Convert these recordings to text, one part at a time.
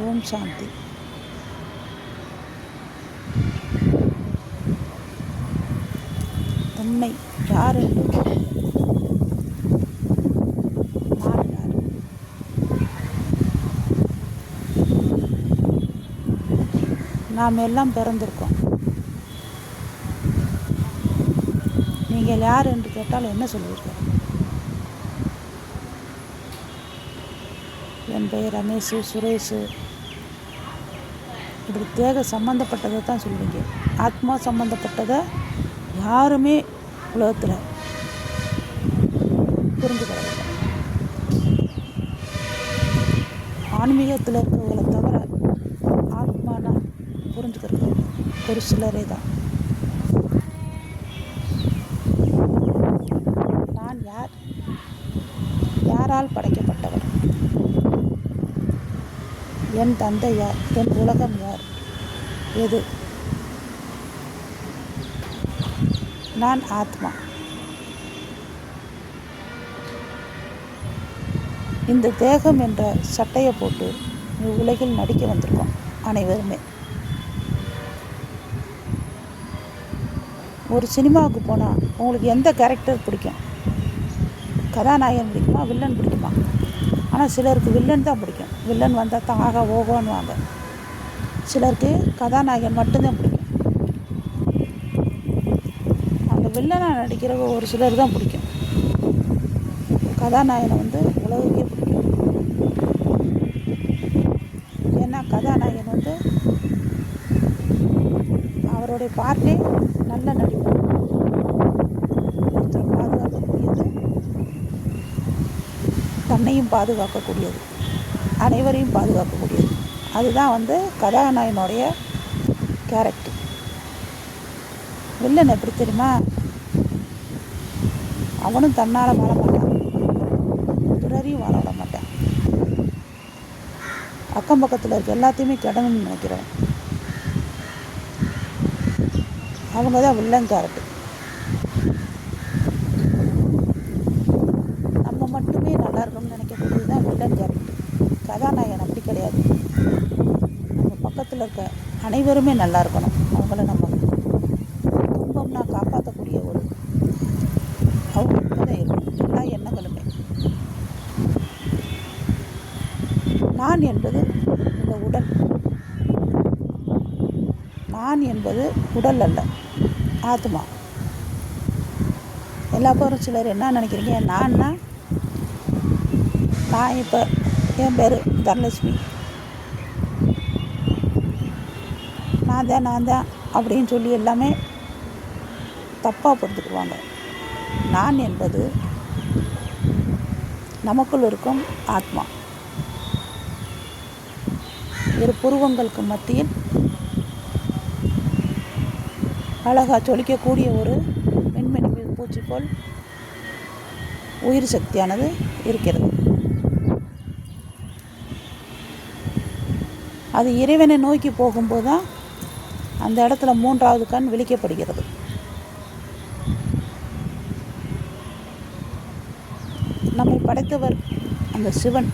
ஓம் சாந்தி. தன்னை யார் என்று நான் யார்? நாம் எல்லாம் பிறந்திருக்கோம். நீங்கள் யார் என்று கேட்டால் என்ன சொல்வீர்கள்? என் பெயர் ரமேஷ், சுரேஷ், இப்படி தேக சம்மந்தப்பட்டதை தான் சொல்லுவீங்க. ஆத்மா சம்மந்தப்பட்டதை யாருமே உலகத்தில் புரிஞ்சுக்கிறதில்லை. ஆன்மீகத்தில் இருக்கிறவங்களை தவிர ஆத்மானா புரிஞ்சுக்கிறது ஒரு சிலரே தான். நான் யார்? யாரால் படைக்கப்பட்டவர்? என் தந்தை யார்? என் உலகம் யார்? எது? நான் ஆத்மா. இந்த தேகம் என்ற சட்டையை போட்டு உலகில் நடிக்க வந்திருக்கோம் அனைவருமே. ஒரு சினிமாவுக்கு போனால் உங்களுக்கு எந்த கேரக்டர் பிடிக்கும்? கதாநாயகன் பிடிக்குமா, வில்லன் பிடிக்குமா? ஆனால் சிலருக்கு வில்லன் தான் பிடிக்கும். வில்லன் வந்தால் தான் ஆகா ஓகோன்னுவாங்க. சிலருக்கு கதாநாயகன் மட்டும்தான் பிடிக்கும். அந்த வில்லனாக நடிக்கிற ஒரு சிலர் தான் பிடிக்கும். கதாநாயகனை உலகுக்கே பிடிக்கும். ஏன்னா கதாநாயகன் அவருடைய பார்ட்டே நல்ல நடிப்பு, ஒருத்தரை பாதுகாக்கக்கூடியது, தன்னையும் பாதுகாக்கக்கூடியது, அனைவரையும் பாதுகாக்கக்கூடியது. அதுதான் கதாநாயகனுடைய கேரக்டர். வில்லன் எப்படி தெரியுமா? அவனும் தன்னால் வாழ மாட்டான், பிறரையும் வாழ விட மாட்டான். அக்கம் பக்கத்தில் இருக்க எல்லாத்தையுமே கெடணும்னு நினைக்கிறவன். அவங்க தான் வில்லன் கேரக்டர். நம்ம மட்டுமே நல்லா இருக்கணும்னு நினைக்கக்கூடியது தான் வில்லன் கேரக்டர். கதாநாயகன் அப்படி கிடையாது. நம்ம பக்கத்தில் இருக்க அனைவருமே நல்லா இருக்கணும். அவங்கள நம்ம துன்பம்னா காப்பாற்றக்கூடிய ஒரு அவங்களுக்கு தான் இருக்கும் எல்லா எண்ணங்களுமே. நான் என்பது இந்த உடல். நான் என்பது உடல் அல்ல, ஆத்மா. எல்லா பேரும் சிலர் என்ன நினைக்கிறீங்க? நான் இப்போ என் பேர் தனலட்சுமி, நான் தான் அப்படின்னு சொல்லி எல்லாமே தப்பாக புரிஞ்சுக்குவாங்க. நான் என்பது நமக்குள் இருக்கும் ஆத்மா. இரு புருவங்களுக்கு மத்தியில் அழகாக சொலிக்கக்கூடிய ஒரு மின்மினி பூச்சி போல் உயிர் சக்தியானது இருக்கிறது. அது இறைவனை நோக்கி போகும்போது தான் அந்த இடத்துல மூன்றாவது கண் விழிக்கப்படுகிறது. நம்மை படைத்தவர் அந்த சிவன்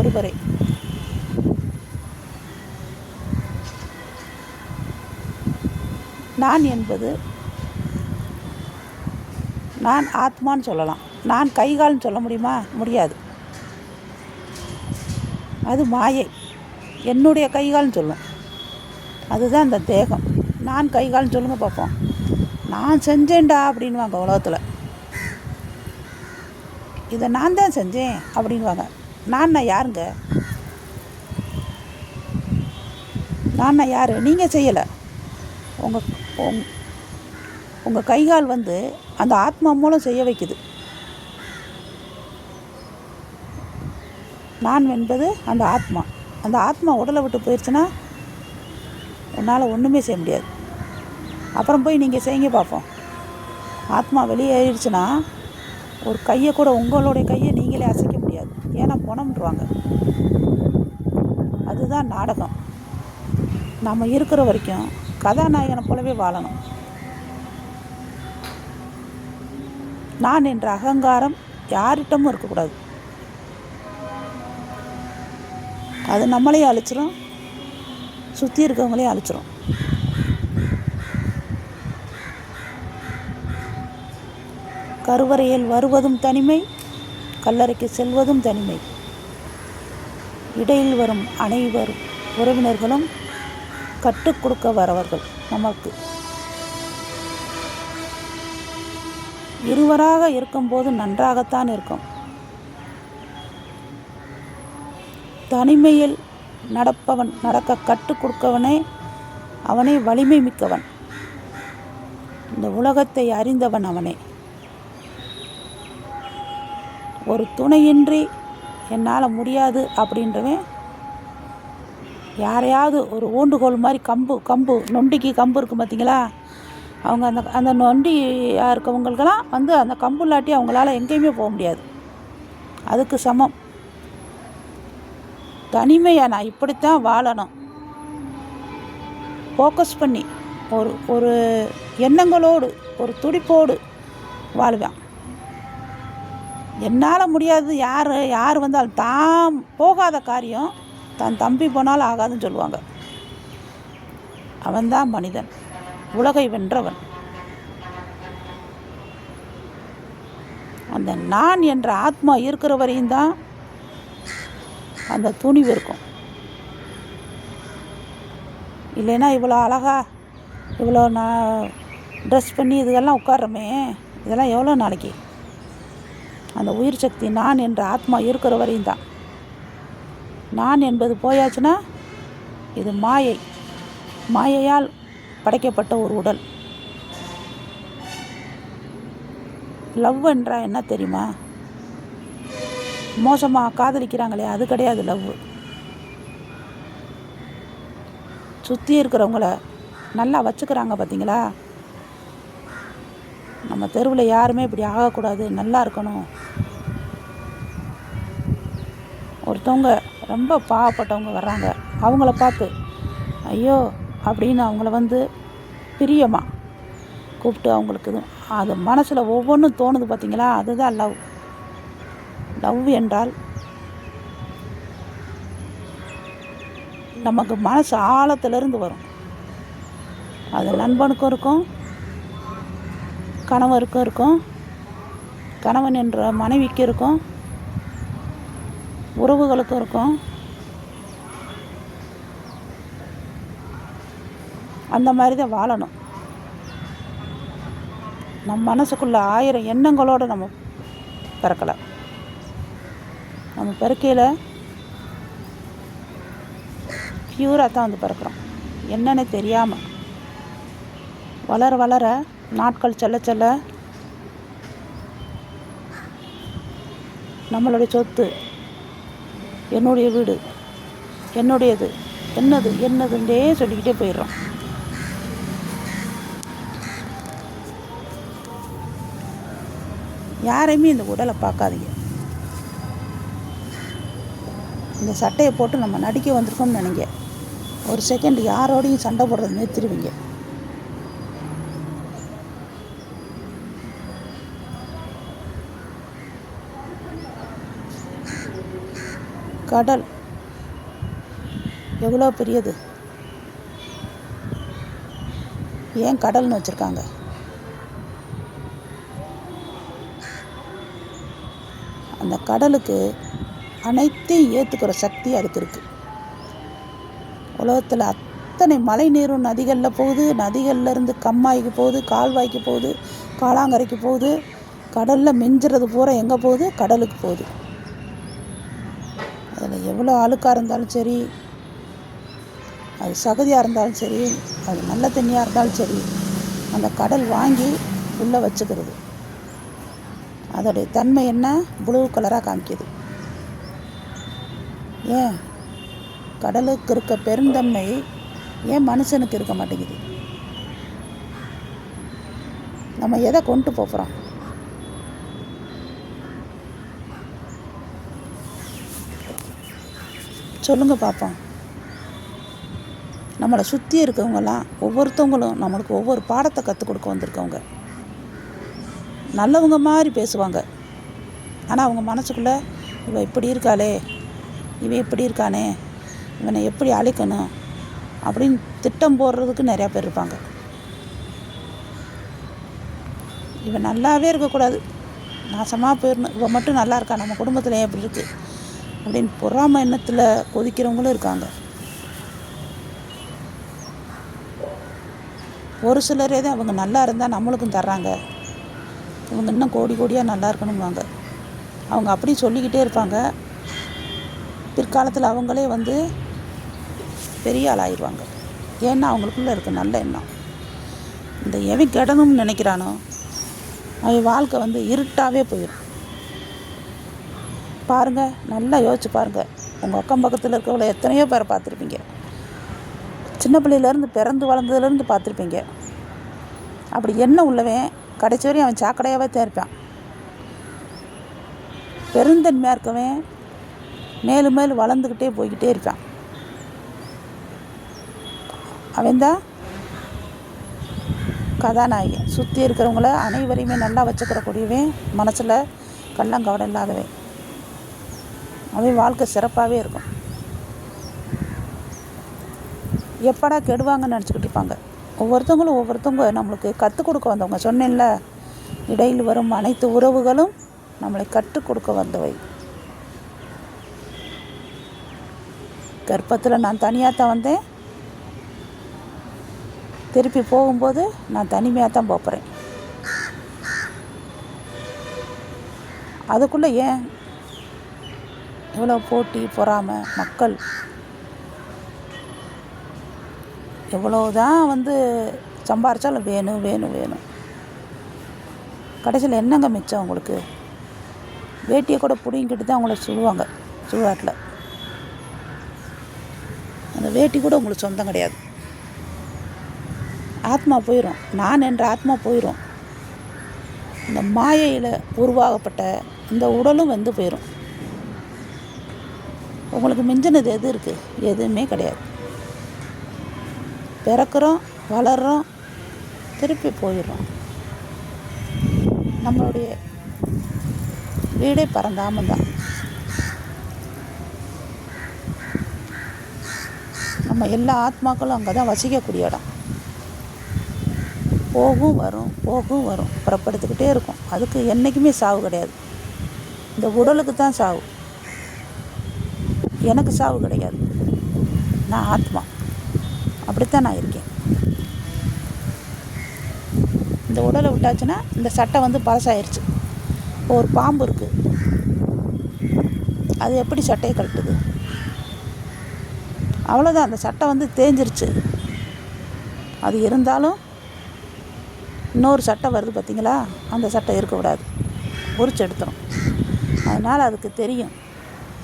ஒருவரே. நான் என்பது நான் ஆத்மான்னு சொல்லலாம். நான் கைகால்னு சொல்ல முடியுமா? முடியாது. அது மாயை. என்னுடைய கைகால்னு சொல்லும். அதுதான் அந்த தேகம். நான் கைகால்னு சொல்லுங்க பார்ப்போம். நான் செஞ்சேன்டா அப்படின்வாங்க உலகத்தில். இதை நான் தான் செஞ்சேன் அப்படின்வாங்க. நான் யாருங்க? நான் யார்? நீங்கள் செய்யலை. உங்கள் கைகால் அந்த ஆத்மா மூலம் செய்ய வைக்குது. நான் என்பது அந்த ஆத்மா. அந்த ஆத்மா உடலை விட்டு போயிடுச்சுன்னா உன்னால் ஒன்றுமே செய்ய முடியாது. அப்புறம் போய் நீங்கள் செய்யுங்க பார்ப்போம். ஆத்மா வெளியேறிடுச்சுன்னா ஒரு கையை கூட, உங்களுடைய கையை நீங்களே அசைக்க முடியாது. ஏன்னா பணம்ன்றாங்க. அதுதான் நாடகம். நம்ம இருக்கிற வரைக்கும் கதாநாயகனை போலவே வாழணும். நான் என்ற அகங்காரம் யார்கிட்டமும் இருக்கக்கூடாது. அது நம்மளையும் அழிச்சிரும், சுற்றி இருக்கவங்களையும் அழிச்சிரும். கருவறையில் வருவதும் தனிமை, கல்லறைக்கு செல்வதும் தனிமை. இடையில் வரும் அனைவரும் உறவினர்களும் கற்றுக் கொடுக்க வரவர்கள் நமக்கு. இருவராக இருக்கும்போது நன்றாகத்தான் இருக்கும். தனிமையில் நடக்க கற்றுக் கொடுக்கவனே அவனே வலிமை மிக்கவன். இந்த உலகத்தை அறிந்தவன் அவனே. ஒரு துணையின்றி என்னால் முடியாது அப்படின்றவன் யாரையாவது ஒரு ஊண்டுகோல் மாதிரி கம்பு நொண்டிக்கு கம்பு இருக்கும் பார்த்தீங்களா, அவங்க அந்த நொண்டியாக இருக்கவங்களுக்கெல்லாம் அந்த கம்பு இல்லாட்டி அவங்களால எங்கேயுமே போக முடியாது. அதுக்கு சமம். தனிமையாக நான் இப்படித்தான் வாழணும், ஃபோக்கஸ் பண்ணி ஒரு எண்ணங்களோடு ஒரு துடிப்போடு வாழ்வேன். என்னால் முடியாது யார் வந்தாலும் தான் போகாத காரியம் தன் தம்பி போனாலும் ஆகாதுன்னு சொல்லுவாங்க. அவன்தான் மனிதன், உலகை வென்றவன். அந்த நான் என்ற ஆத்மா இருக்கிற வரையும் தான் அந்த துணிவு இருக்கும். இல்லைன்னா இவ்வளோ அழகாக இவ்வளோ ட்ரெஸ் பண்ணி இதெல்லாம் உட்கார்றோமே, இதெல்லாம் எவ்வளோ நாளைக்கு? அந்த உயிர் சக்தி நான் என்ற ஆத்மா இருக்கிற வரையும் தான். நான் என்பது போயாச்சுன்னா இது மாயையால் படைக்கப்பட்ட ஒரு உடல். லவ் என்றால் என்ன தெரியுமா? மோசமாக காதலிக்கிறாங்களே, அது கிடையாது லவ். சுற்றி இருக்கிறவங்கள நல்லா வச்சுக்கிறாங்க பார்த்தீங்களா? நம்ம தெருவில் யாருமே இப்படி ஆகக்கூடாது, நல்லா இருக்கணும். ஒருத்தவங்க ரொம்ப பாவப்பட்டவங்க வர்றாங்க, அவங்கள பார்த்து ஐயோ அப்படின்னு அவங்கள பிரியமாக கூப்பிட்டு அவங்களுக்கு அது மனசில் ஒவ்வொன்றும் தோணுது பார்த்தீங்களா? அதுதான் லவ். லவ் என்றால் நமக்கு மனசு ஆழத்திலிருந்து வரும். அது நண்பனுக்கும் இருக்கும், கணவருக்கும் இருக்கும், கணவன் என்ற மனைவிக்கு இருக்கும், உறவுகளுக்கும் இருக்கும். அந்த மாதிரி தான் வாழணும். நம் மனசுக்குள்ள 1000 எண்ணங்களோடு நம்ம பிறக்கலை. நம்ம பிறக்கையில் பியூராக தான் பிறக்கிறோம், என்னன்னு தெரியாமல். வளர வளர நாட்கள் செல்ல நம்மளுடைய சொத்து, என்னுடைய வீடு, என்னுடையது, என்னதுன்றே சொல்லிக்கிட்டே போயிடுறோம். யாரையுமே இந்த உடலை பார்க்காதீங்க. இந்த சட்டையை போட்டு நம்ம நடிக்க வந்திருக்கோம்னு நினைங்க. ஒரு செகண்ட் யாரோடையும் சண்டை போடுறது நிறுத்திடுவீங்க. கடல் எவ்வளோ பெரியது, ஏன் கடல்னு வச்சுருக்காங்க? அந்த கடலுக்கு அனைத்தையும் ஏற்றுக்கிற சக்தி அதுக்கு இருக்குது. உலகத்தில் அத்தனை மழை நீரும் நதிகளில் போகுது, நதிகள்லேருந்து கம்மாய்க்கு போகுது, கால்வாய்க்கு போகுது, காலாங்கரைக்கு போகுது. கடலில் மிஞ்சுறது பூரா எங்கே போகுது? கடலுக்கு போகுது. அதில் எவ்வளோ அழுக்காக இருந்தாலும் சரி, அது சகதியாக இருந்தாலும் சரி, அது நல்ல தண்ணியாக இருந்தாலும் சரி, அந்த கடல் வாங்கி உள்ளே வச்சுக்கிறது. அதோடைய தன்மை என்ன? ப்ளூ கலராக காமிக்குது. ஏன் கடலுக்கு இருக்க பெருந்தன்மை ஏன் மனுஷனுக்கு இருக்க மாட்டேங்குது? நம்ம எதை கொண்டு போகிறோம்? சொல்லுங்க பார்ப்போம். நம்மளை சுற்றி இருக்கவங்கலாம் ஒவ்வொருத்தவங்களும் நம்மளுக்கு ஒவ்வொரு பாடத்தை கற்றுக் கொடுக்க வந்திருக்கவங்க. நல்லவங்க மாதிரி பேசுவாங்க, ஆனால் அவங்க மனசுக்குள்ளே இவன் இப்படி இருக்காளே, இவன் இப்படி இருக்கானே, இவனை எப்படி அழிக்கணும் அப்படின்னு திட்டம் போடுறதுக்கு நிறையா பேர் இருப்பாங்க. இவன் நல்லாவே இருக்கக்கூடாது, நாசமாக போயிடணும், இவன் மட்டும் நல்லா இருக்கா, நம்ம குடும்பத்தில் ஏன் இப்படி இருக்குது அப்படின்னு பொறாமை எண்ணத்தில் கொதிக்கிறவங்களும் இருக்காங்க. ஒரு சிலரே தான் அவங்க நல்லா இருந்தால் நம்மளுக்கும் தர்றாங்க, இவங்க இன்னும் கோடி கோடியாக நல்லா இருக்கணும்வாங்க. அவங்க அப்படி சொல்லிக்கிட்டே இருப்பாங்க. பிற்காலத்தில் அவங்களே வந்து பெரிய ஆள் ஆயிடுவாங்க. ஏன்னா அவங்களுக்குள்ளே இருக்க நல்ல எண்ணம். இந்த எவன் கெடணும்னு நினைக்கிறானோ அவன் வாழ்க்கை வந்து இருட்டாகவே போயிடும். பாருங்கள், நல்லா யோசிச்சு பாருங்கள். உங்கள் அக்கம் பக்கத்தில் இருக்கவங்கள எத்தனையோ பேரை பார்த்துருப்பீங்க. சின்ன பிள்ளையிலேருந்து பிறந்து வளர்ந்ததுலேருந்து பார்த்துருப்பீங்க. அப்படி என்ன உள்ளவன் கடைசி வரையும் அவன் சாக்கடையாகவே தான் இருப்பான். பெருந்தன்மையாக இருக்கவன் மேலும் மேலும் வளர்ந்துக்கிட்டே போய்கிட்டே இருப்பான். அவன்தான் கதாநாயகன். சுற்றி இருக்கிறவங்கள அனைவரையுமே நல்லா வச்சுக்கிறக்கூடியவன், மனசில் கள்ளங்கவடம் இல்லாதவன். அவன் வாழ்க்கை சிறப்பாகவே இருக்கும். எப்படா கெடுவாங்கன்னு நினச்சிக்கிட்டு இருப்பாங்க. ஒவ்வொருத்தவங்க நம்மளுக்கு கற்றுக் கொடுக்க வந்தவங்க. சொன்னேன்ல, இடையில் வரும் அனைத்து உறவுகளும் நம்மளை கற்றுக் கொடுக்க வந்தவை. கர்ப்பத்தில் நான் தனியாக தான் வந்தேன், திருப்பி போகும்போது நான் தனிமையாக தான் போகிறேன். அதுக்குள்ளே ஏன் இவ்வளோ போட்டி பொறாமை? மக்கள் எவ்வளோதான் வந்து சம்பாரித்தாலும் வேணும் வேணும் வேணும். கடைசியில் என்னங்க மிச்சம் உங்களுக்கு? வேட்டியை கூட பிடிங்கிட்டு தான் அவங்கள சொல்லுவாங்க சுடுகாட்டில். அந்த வேட்டி கூட உங்களுக்கு சொந்தம் கிடையாது. ஆத்மா போயிடும், நான் என்ற ஆத்மா போயிடும். இந்த மாயையில் உருவாகப்பட்ட இந்த உடலும் வந்து போயிடும். உங்களுக்கு மிஞ்சினது எது இருக்குது? எதுவுமே கிடையாது. பிறக்கிறோம், வளர்கிறோம், திருப்பி போயிடுறோம். நம்மளுடைய வீடே பரந்தாமம் தான். நம்ம எல்லா ஆத்மாக்களும் அங்கே தான் வசிக்கக்கூடிய இடம். போகும் வரும், போகும் வரும், புறப்படுத்திக்கிட்டே இருக்கும். அதுக்கு என்றைக்குமே சாவு கிடையாது. இந்த உடலுக்கு தான் சாவு, எனக்கு சாவு கிடையாது. நான் ஆத்மா, அப்படித்தான் நான் இருக்கேன். இந்த உடலை விட்டாச்சுன்னா இந்த சட்டை வந்து பழசாயிருச்சு. இப்போ ஒரு பாம்பு இருக்குது, அது எப்படி சட்டையை கழட்டுது? அவ்வளோதான், அந்த சட்டை வந்து தேஞ்சிருச்சு. அது இருந்தாலும் இன்னொரு சட்டை வருது பார்த்திங்களா, அந்த சட்டை இருக்கக்கூடாது, உரிச்சு எடுத்துரும். அதனால் அதுக்கு தெரியும்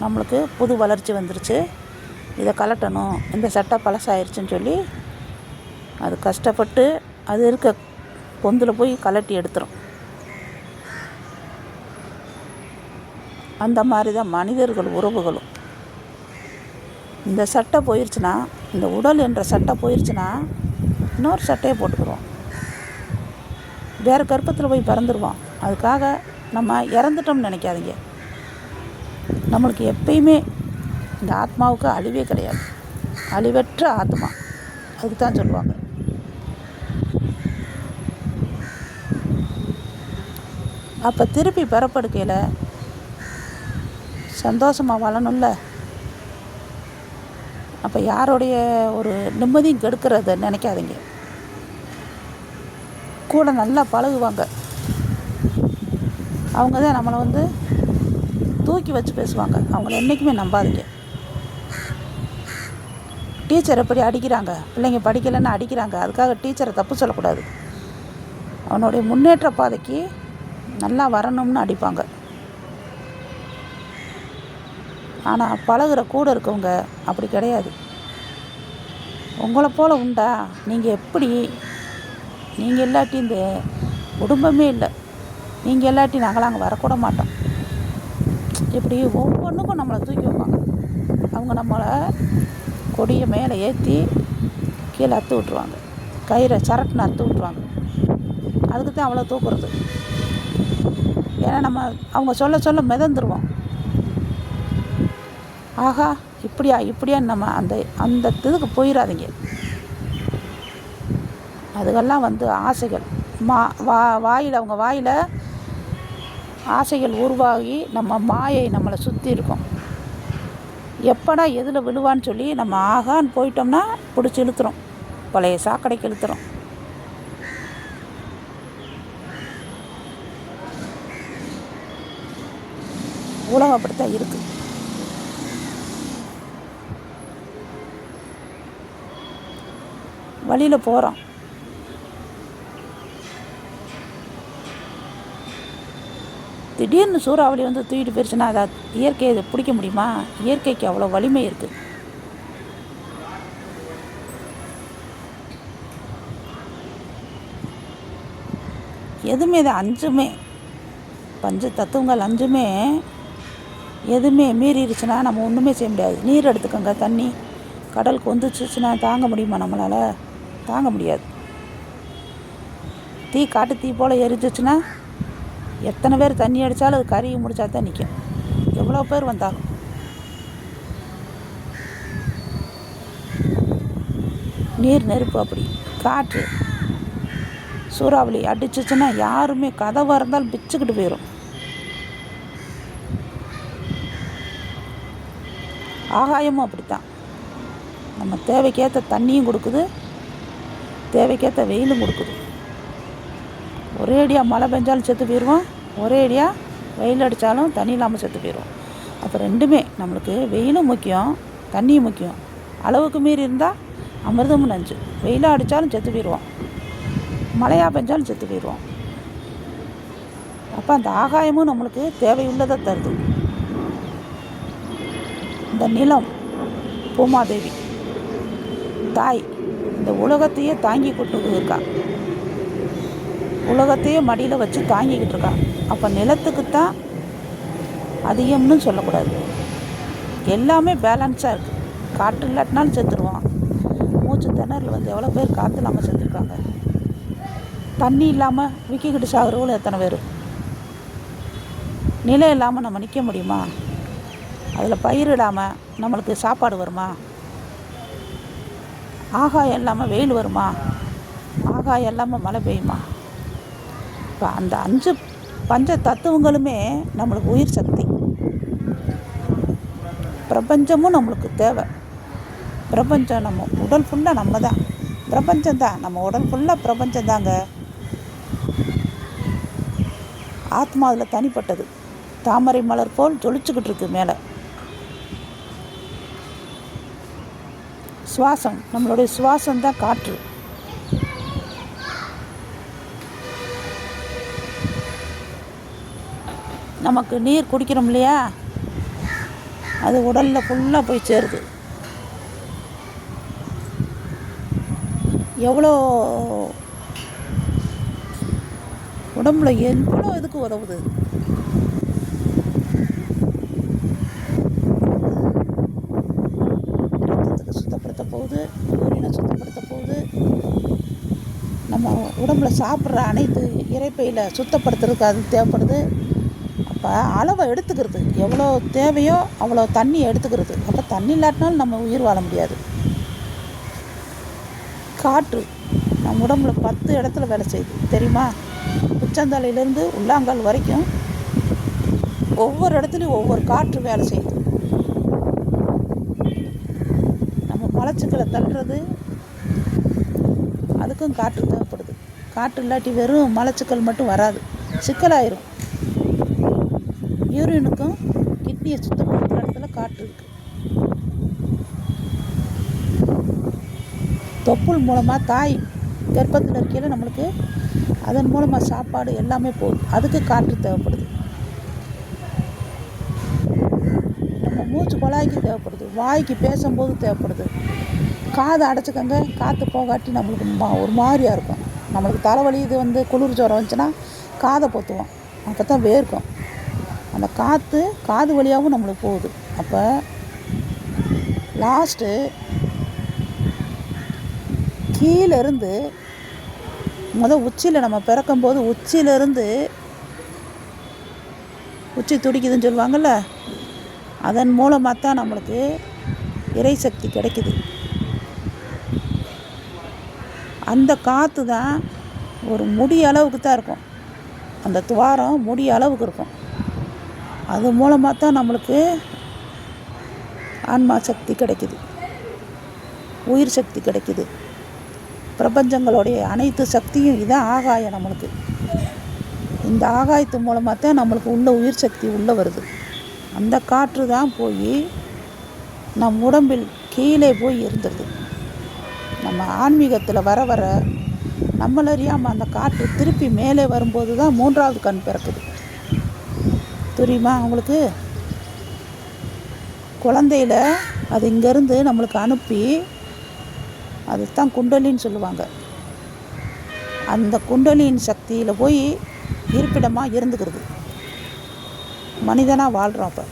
நம்மளுக்கு புது வளர்ச்சி வந்துருச்சு, இதை கலட்டணும், இந்த சட்டை பழசாயிருச்சுன்னு சொல்லி அது கஷ்டப்பட்டு அது இருக்க பொந்தில் போய் கலட்டி எடுத்துரும். அந்த மாதிரி தான் மனிதர்கள் உறவுகளும். இந்த சட்டை போயிடுச்சுன்னா, இந்த உடல் என்ற சட்டை போயிடுச்சுன்னா இன்னொரு சட்டையை போட்டுக்கிடுவோம், வேறு கர்ப்பத்தில் போய் பிறந்துருவோம். அதுக்காக நம்ம இறந்துட்டோம்னு நினைக்காதீங்க. நம்மளுக்கு எப்பயுமே இந்த ஆத்மாவுக்கு அழிவே கிடையாது. அழிவற்ற ஆத்மா, அதுக்கு தான் சொல்லுவாங்க. அப்போ திருப்பி பிறப்படுக்கையில் சந்தோஷமாக வாழணும்ல. அப்போ யாருடைய ஒரு நிம்மதியும் கெடுக்கிறத நினைக்காதீங்க. கூட நல்லா பழகுவாங்க, அவங்க தான் நம்மளை வந்து தூக்கி வச்சு பேசுவாங்க. அவங்கள என்றைக்குமே நம்பாதீங்க. டீச்சர் எப்படி அடிக்கிறாங்க, பிள்ளைங்க படிக்கலைன்னு அடிக்கிறாங்க, அதுக்காக டீச்சரை தப்பு சொல்லக்கூடாது. அவனுடைய முன்னேற்ற பாதைக்கு நல்லா வரணும்னு அடிப்பாங்க. ஆனால் பழகுற கூட இருக்கவங்க அப்படி கிடையாது. உங்களை போல் உண்டா? நீங்கள் எப்படி? நீங்கள் இல்லாட்டி இந்த குடும்பமே இல்லை, நீங்கள் இல்லாட்டி நாங்களாம் அங்கே வரக்கூட மாட்டோம். இப்படி ஒவ்வொன்றுக்கும் நம்மளை தூக்கி வைப்பாங்க. அவங்க நம்மளை கொடியை மேலே ஏற்றி கீழே அறுத்து விட்ருவாங்க, கயிறை சரட்டுன்னு அறுத்து விட்ருவாங்க. அதுக்கு தான் அவ்வளோ தூக்குறது. ஏன்னா நம்ம அவங்க சொல்ல சொல்ல மிதந்துருவோம். ஆகா, இப்படியா நம்ம அந்த அந்த இதுக்கு போயிடாதீங்க. அதுக்கெல்லாம் ஆசைகள் வாயில் அவங்க வாயில் ஆசைகள் உருவாகி நம்ம மாயை நம்மளை சுற்றி இருக்கும். எப்படா எதில் விழுவான்னு சொல்லி நம்ம ஆகான்னு போயிட்டோம்னா பிடிச்சி இழுத்துரும், பழைய சாக்கடைக்கு இழுத்துரும். உலகம் அப்படித்தான் இருக்குது. வழியில் போகிறோம், திடீர்னு சூறாவளி தூக்கிட்டு போயிடுச்சுன்னா அதை இயற்கையை இதை பிடிக்க முடியுமா? இயற்கைக்கு அவ்வளோ வலிமை இருக்குது. எதுவுமே இது 5மே பஞ்ச தத்துவங்கள் 5மே எதுவுமே மீறிடுச்சுன்னா நம்ம ஒன்றுமே செய்ய முடியாது. நீர் எடுத்துக்கோங்க, தண்ணி கடலுக்கு வந்துச்சுன்னா தாங்க முடியுமா? நம்மளால் தாங்க முடியாது. காட்டு தீ போல் எரிஞ்சிச்சுன்னா எத்தனை பேர் தண்ணி அடித்தாலும் அது கருகி முடிச்சா தான் நிற்கும், எவ்வளோ பேர் வந்தாலும். நீர் நெருப்பு அப்படி. காற்று சூறாவளி அடிச்சிச்சுன்னா யாருமே கதவாக இருந்தாலும் பிச்சுக்கிட்டு போயிடும். ஆகாயமும் அப்படித்தான். நம்ம தேவைக்கேற்ற தண்ணியும் கொடுக்குது, தேவைக்கேற்ற வெயிலும் கொடுக்குது. ஒரேடியாக மழை பெஞ்சாலும் செத்து போயிடுவோம், ஒரேடியாக வெயில் அடித்தாலும் தண்ணி இல்லாமல் செத்து போயிடுவோம். அப்போ ரெண்டுமே நம்மளுக்கு வெயிலும் முக்கியம், தண்ணியும் முக்கியம். அளவுக்கு மீறி இருந்தால் அமிர்தமும் நஞ்சு. வெயிலாக அடித்தாலும் செத்து போயிடுவோம், மழையாக பெஞ்சாலும் செத்து போயிடுவோம். அப்போ அந்த ஆகாயமும் நம்மளுக்கு தேவையுள்ளதை தருது. இந்த நிலம் பூமாதேவி தாய் இந்த உலகத்தையே தாங்கி கொண்டு இருக்கா, உலகத்தையே மடியில் வச்சு தாங்கிக்கிட்டு இருக்கா. அப்போ நிலத்துக்குத்தான் அதிகம்னு சொல்லக்கூடாது, எல்லாமே பேலன்ஸாக இருக்குது. காற்று இல்லாட்டினாலும் செத்துருவோம். மூச்சு திணறல் எவ்வளோ பேர் காற்று இல்லாமல் செத்துருக்காங்க. தண்ணி இல்லாமல் விக்கிக்கிட்டு சாகுறவங்களும் எத்தனை பேர். நிலம் இல்லாமல் நம்ம நிற்க முடியுமா? அதில் பயிரிடாமல் நம்மளுக்கு சாப்பாடு வருமா? ஆகாயம் இல்லாமல் வெயில் வருமா? ஆகாயம் இல்லாமல் மழை பெய்யுமா? இப்போ அந்த 5 பஞ்ச தத்துவங்களுமே நம்மளுக்கு உயிர் சக்தி. பிரபஞ்சமும் நம்மளுக்கு தேவை. பிரபஞ்சம் நம்ம உடல் ஃபுல்லாக நம்ம தான் பிரபஞ்சம்தான், நம்ம உடல் ஃபுல்லாக பிரபஞ்சம்தாங்க. ஆத்மா அதில் தனிப்பட்டது, தாமரை மலர் போல் ஜொலிச்சுக்கிட்டு இருக்கு மேலே. சுவாசம், நம்மளுடைய சுவாசம்தான் காற்று. நமக்கு நீர் குடிக்கிறோம் இல்லையா, அது உடலில் ஃபுல்லாக போய் சேருது. எவ்வளோ உடம்புல எவ்வளோ இதுக்கு உதவுது. ரத்தத்துக்கு சுத்தப்படுத்த போகுது, யூரினை சுத்தப்படுத்த போகுது. நம்ம உடம்புல சாப்பிட்ற அனைத்து இரைப்பையில் சுத்தப்படுத்துறதுக்கு அது தேவைப்படுது. அப்போ அளவை எடுத்துக்கிறது, எவ்வளோ தேவையோ அவ்வளோ தண்ணி எடுத்துக்கிறது. அப்போ தண்ணி இல்லாட்டினாலும் நம்ம உயிர் வாழ முடியாது. காற்று நம்ம உடம்புல 10 இடத்துல வேலை செய்யுது தெரியுமா? உச்சந்தலையிலேருந்து உள்ளாங்கால் வரைக்கும் ஒவ்வொரு இடத்துலையும் ஒவ்வொரு காற்று வேலை செய்யுது. நம்ம மலச்சிக்கலை தள்ளுறது அதுக்கும் காற்று தேவைப்படுது. காற்று இல்லாட்டி வெறும் மலச்சிக்கல் மட்டும் வராது, சிக்கலாயிரும். யூரினுக்கும் கிட்னியை சுத்தப்படுத்துகிற இடத்துல காற்று இருக்குது. தொப்புள் மூலமாக தாய் கர்ப்பத்தில் இருக்கையில் நம்மளுக்கு அதன் மூலமாக சாப்பாடு எல்லாமே போகுது, அதுக்கு காற்று தேவைப்படுது. நம்ம மூச்சு குழாய்க்கு தேவைப்படுது, வாய்க்கு பேசும்போது தேவைப்படுது. காதை அடைச்சிக்கங்க, காற்று போகாட்டி நம்மளுக்கு ஒரு மாதிரியாக இருக்கும். நம்மளுக்கு தலைவலி இது குளிர் ஜுரம் வந்துச்சுன்னா காதை பொத்துவோம், அப்போ தான் வேர்க்கும். அந்த காற்று காது வழியாகவும் நம்மளுக்கு போகுது. அப்போ லாஸ்ட்டு கீழேருந்து உச்சியில் நம்ம பிறக்கும்போது உச்சியிலேருந்து உச்சி துடிக்குதுன்னு சொல்லுவாங்கள்ல, அதன் மூலமாக தான் நம்மளுக்கு இறை சக்தி கிடைக்குது. அந்த காற்று தான் ஒரு முடி அளவுக்கு தான் இருக்கும். அந்த துவாரம் முடி அளவுக்கு இருக்கும். அது மூலமாக தான் நம்மளுக்கு ஆன்மா சக்தி கிடைக்குது, உயிர் சக்தி கிடைக்குது. பிரபஞ்சங்களுடைய அனைத்து சக்தியும் இதான் ஆகாயம் நம்மளுக்கு. இந்த ஆகாயத்து மூலமாக தான் நம்மளுக்கு உள்ள உயிர் சக்தி உள்ளே வருது. அந்த காற்று தான் போய் நம் உடம்பில் கீழே போய் இருந்துருது. நம்ம ஆன்மீகத்தில் வர வர நம்மளறியாமல் அந்த காற்று திருப்பி மேலே வரும்போது தான் மூன்றாவது கண் பிறக்குது. தெரியுமா உங்களுக்கு? குழந்தையில அது இங்கேருந்து நம்மளுக்கு அனுப்பி, அதுதான் குண்டலின்னு சொல்லுவாங்க. அந்த குண்டலின் சக்தியில் போய் இருப்பிடமாக இருந்துக்கிறது. மனிதனாக வாழ்கிறோம். அப்போ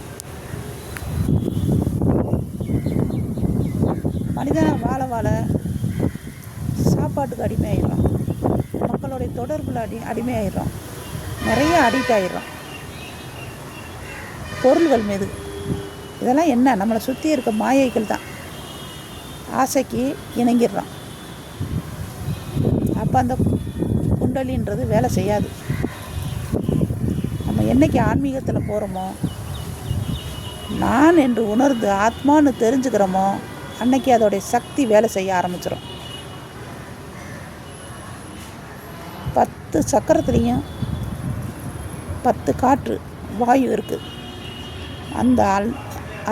மனிதனாக வாழ வாழ சாப்பாட்டுக்கு அடிமையாயிடுறோம், மக்களுடைய தொடர்பில் அடிமையாயிடுறோம், நிறைய அடிக்ட் ஆகிடுறோம் பொருள்கள் மீது. இதெல்லாம் என்ன? நம்மளை சுற்றி இருக்க மாயைகள் தான். ஆசைக்கு இணங்கிடுறோம். அப்போ அந்த குண்டலின்றது வேலை செய்யாது. நம்ம என்றைக்கு ஆன்மீகத்தில் போகிறோமோ, நான் என்று உணர்ந்து ஆத்மான்னு தெரிஞ்சுக்கிறோமோ, அன்னைக்கு அதோடைய சக்தி வேலை செய்ய ஆரம்பிச்சிடும். 10 சக்கரத்துலேயும் 10 காற்று வாயு இருக்குது. அந்த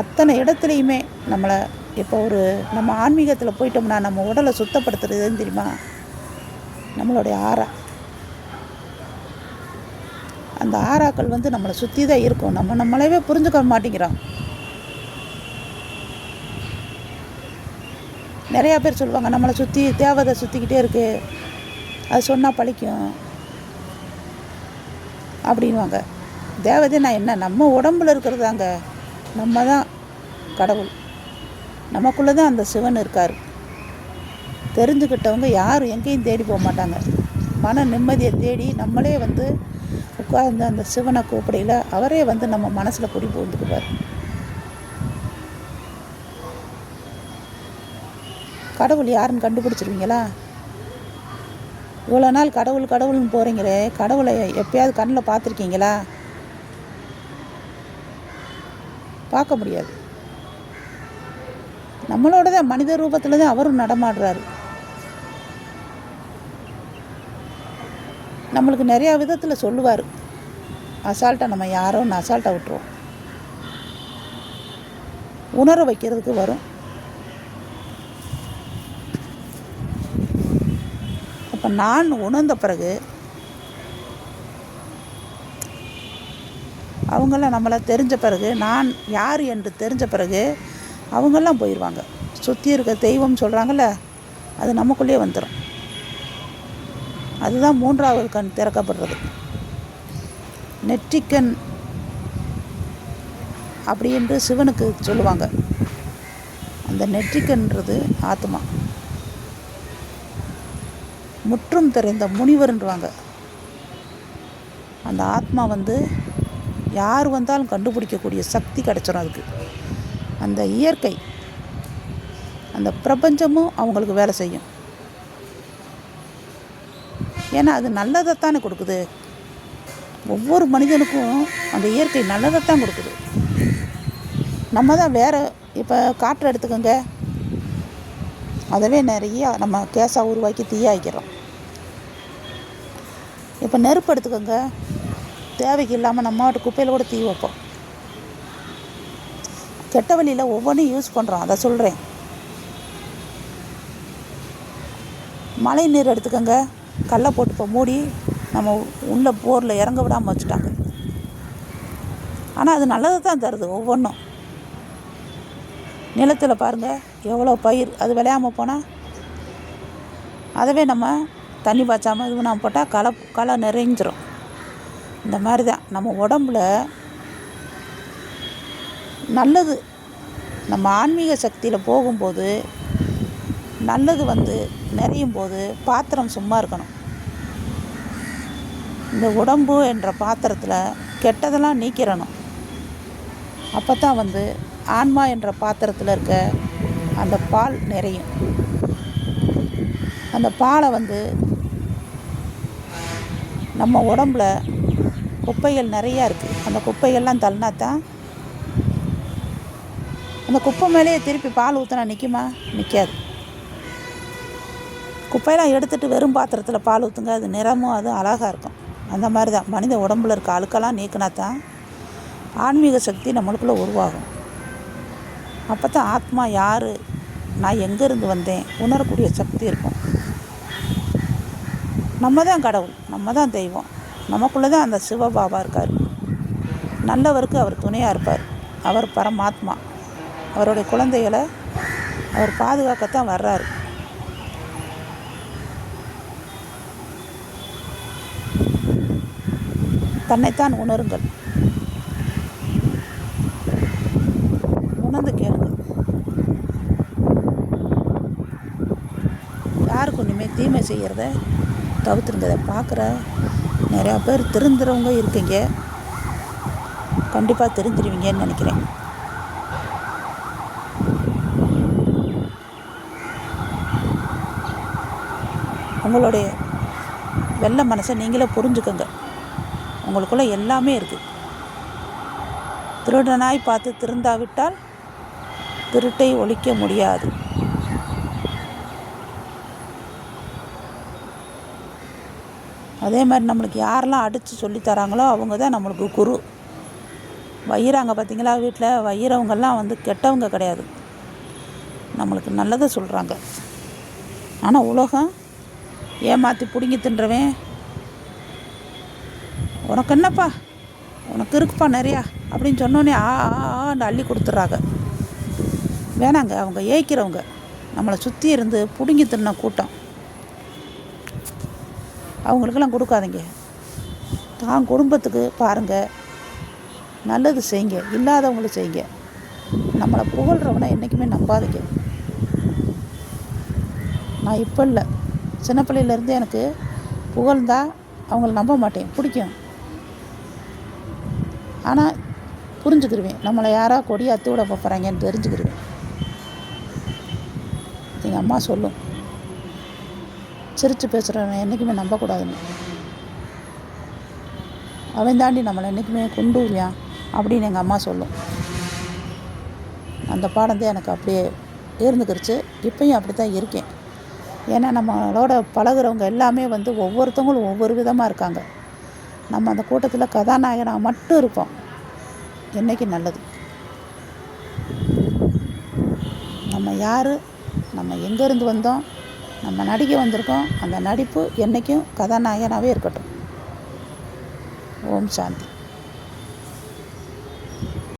அத்தனை இடத்துலையுமே நம்மளை இப்போ நம்ம ஆன்மீகத்தில் போயிட்டோம்னா நம்ம உடலை சுத்தப்படுத்துறதுன்னு தெரியுமா? நம்மளுடைய ஆறா. அந்த ஆறாக்கள் நம்மளை சுற்றி தான் இருக்கும். நம்மளவே புரிஞ்சுக்க மாட்டேங்கிறோம். நிறையா பேர் சொல்லுவாங்க, நம்மளை சுற்றி தேவதை சுற்றிக்கிட்டே இருக்குது, அது சொன்னால் பழிக்கும் அப்படின்வாங்க. தேவதை நான் என்ன? நம்ம உடம்புல இருக்கிறதாங்க. நம்ம தான் கடவுள். நமக்குள்ளே தான் அந்த சிவன் இருக்கார். தெரிஞ்சுக்கிட்டவங்க யாரும் எங்கேயும் தேடி போக மாட்டாங்க. மன நிம்மதியை தேடி நம்மளே உட்கார்ந்து அந்த சிவனை கூப்பிடையில் அவரே நம்ம மனசில் குடி புகுந்துக்குவார். கடவுள் யாருன்னு கண்டுபிடிச்சிருவீங்களா? இவ்வளோ நாள் கடவுள்னு போகிறீங்களே, கடவுளை எப்பயாவது கண்ணில் பார்த்துருக்கீங்களா? பார்க்க முடியாது. நம்மளோட தான் மனித ரூபத்தில் தான் அவரும் நடமாடுறாரு. நம்மளுக்கு நிறையா விதத்தில் சொல்லுவார். அசால்ட்டாக நம்ம யாரோன்னு அசால்ட்டாக விட்டுருவோம். உணர வைக்கிறதுக்கு வரும். அப்போ நான் உணர்ந்த பிறகு அவங்களாம் நம்மளை தெரிஞ்ச பிறகு, நான் யார் என்று தெரிஞ்ச பிறகு அவங்கெல்லாம் போயிடுவாங்க. சுற்றி இருக்க தெய்வம் சொல்கிறாங்கள்ல, அது நமக்குள்ளேயே வந்துடும். அதுதான் மூன்றாவது கண் திறக்கப்படுறது. நெற்றிக்கண் அப்படி என்று சிவனுக்கு சொல்லுவாங்க. அந்த நெற்றிக்கன்றது ஆத்மா. முற்றும் தெரிந்த முனிவர்ன்றாங்க. அந்த ஆத்மா யார் வந்தாலும் கண்டுபிடிக்கக்கூடிய சக்தி கிடச்சிரும் அதுக்கு. அந்த இயற்கை, அந்த பிரபஞ்சமும் அவங்களுக்கு வேலை செய்யும். ஏன்னா அது நல்லதைத்தானே கொடுக்குது. ஒவ்வொரு மனிதனுக்கும் அந்த இயற்கை நல்லதைத்தான் கொடுக்குது. நம்ம தான் வேறு. இப்போ காற்று எடுத்துக்கோங்க, அதவே நிறையா நம்ம கேஸாக உருவாக்கி தீயாக்கிறோம். இப்போ நெருப்பு எடுத்துக்கோங்க, தேவைக்கு இல்லாமல் நம்ம குப்பையில் கூட தீ வைப்போம். கெட்ட வழியில் ஒவ்வொன்றும் யூஸ் பண்ணுறோம். அதை சொல்கிறேன். மழை நீர் எடுத்துக்கோங்க, கல்லை போட்டு இப்போ மூடி நம்ம உள்ள போரில் இறங்க விடாமல் வச்சுட்டாங்க. ஆனால் அது நல்லது தான் தருது. ஒவ்வொன்றும் நிலத்தில் பாருங்கள், எவ்வளோ பயிர் அது விளையாமல் போனால் அதவே நம்ம தண்ணி பாய்ச்சாமல் இது பண்ணாமல் போட்டால் களை நிறைஞ்சிரும். இந்த மாதிரி தான் நம்ம உடம்புல நல்லது. நம்ம ஆன்மீக சக்தியில் போகும்போது நல்லது நிறையும் போது பாத்திரம் சும்மா இருக்கணும். இந்த உடம்பு என்ற பாத்திரத்தில் கெட்டதெல்லாம் நீக்கிறணும். அப்போ தான் ஆன்மா என்ற பாத்திரத்தில் இருக்க அந்த பால் நிறையும். அந்த பாலை வந்து நம்ம உடம்புல குப்பைகள் நிறையா இருக்குது. அந்த குப்பைகள்லாம் தள்ளினா தான் அந்த குப்பை மேலேயே திருப்பி பால் ஊற்றினா நிற்குமா? நிற்காது. குப்பையெல்லாம் எடுத்துகிட்டு வெறும் பாத்திரத்தில் பால் ஊற்றுங்க, அது நிறமும் அதுவும் அழகாக இருக்கும். அந்த மாதிரி தான் மனித உடம்புல இருக்க அழுக்கெல்லாம் நீக்கினா தான் ஆன்மீக சக்தி நம்மளுக்குள்ளே உருவாகும். அப்போ தான் ஆத்மா யார், நான் எங்கேருந்து வந்தேன் உணரக்கூடிய சக்தி இருக்கும். நம்ம தான் கடவுள், நம்ம தான் தெய்வம், நமக்குள்ளே தான் அந்த சிவபாபா இருக்கார். நல்லவருக்கு அவர் துணையாக இருப்பார். அவர் பரமாத்மா. அவருடைய குழந்தைகளை அவர் பாதுகாக்கத்தான் வர்றாரு. தன்னைத்தான் உணருங்கள், உணர்ந்து கேளுங்கள். யாருக்கு இனிமேல் தீமை செய்கிறத தவிர்த்துருங்க. அதை பார்க்குற நிறையா பேர் திருந்துறவங்க இருக்கீங்க, கண்டிப்பாக தெரிஞ்சிருவீங்கன்னு நினைக்கிறேன். உங்களுடைய வெள்ளை மனசை நீங்களே புரிஞ்சுக்கோங்க. உங்களுக்குள்ளே எல்லாமே இருக்குது. திருடனாய் பார்த்து திருந்தாவிட்டால் திருட்டை ஒழிக்க முடியாது. அதே மாதிரி நம்மளுக்கு யாரெல்லாம் அடித்து சொல்லித்தராங்களோ அவங்க தான் நம்மளுக்கு குரு. வயிறாங்க பார்த்தீங்களா, வீட்டில் வயிறவங்கெல்லாம் வந்து கெட்டவங்க கிடையாது, நம்மளுக்கு நல்லதை சொல்கிறாங்க. ஆனால் உலகம் ஏமாற்றி பிடுங்கி தின்றவன், உனக்கு என்னப்பா, உனக்கு இருக்குப்பா நிறையா அப்படின்னு சொன்னோன்னே ஆன்னு அள்ளி கொடுத்துட்றாங்க. வேணாங்க, அவங்க ஏய்க்கிறவங்க, நம்மளை சுற்றி இருந்து பிடுங்கி தின்ன கூட்டம். அவங்களுக்கெல்லாம் கொடுக்காதீங்க. தான் குடும்பத்துக்கு பாருங்கள், நல்லது செய்யுங்க, இல்லாதவங்களுக்கு செய்யுங்க. நம்மளை புகழ்கிறவனை என்றைக்குமே நம்பாதீங்க. நான் இப்போ இல்லை, சின்ன பிள்ளையிலேருந்து எனக்கு புகழ்ந்தா அவங்கள நம்ப மாட்டேன், பிடிக்கும். ஆனால் புரிஞ்சுக்கிடுவேன், நம்மளை யாராக கொடி அத்து விட போகிறாங்கன்னு தெரிஞ்சுக்கிடுவேன். எங்கள் அம்மா சொல்லும், சிரித்து பேசுகிறவனை என்றைக்குமே நம்பக்கூடாதுன்னு. அவன் தாண்டி நம்மளை என்றைக்குமே கொண்டுவியான் அப்படின்னு எங்கள் அம்மா சொல்லும். அந்த பாடம் தான் எனக்கு அப்படியே இருந்துக்கிடுச்சு. இப்பயும் அப்படி தான் இருக்கேன். ஏன்னா நம்மளோட பழகுறவங்க எல்லாமே வந்து ஒவ்வொருத்தவங்களும் ஒவ்வொரு விதமாக இருக்காங்க. நம்ம அந்த கூட்டத்தில் கதாநாயகனாக மட்டும் இருப்போம். என்றைக்கு நல்லது. நம்ம யார், நம்ம எங்கேருந்து வந்தோம், நம்ம நடிக்க வந்திருக்கோம், அந்த நடிப்பு என்றைக்கும் கதாநாயகனாகவே இருக்கட்டும். ஓம் சாந்தி.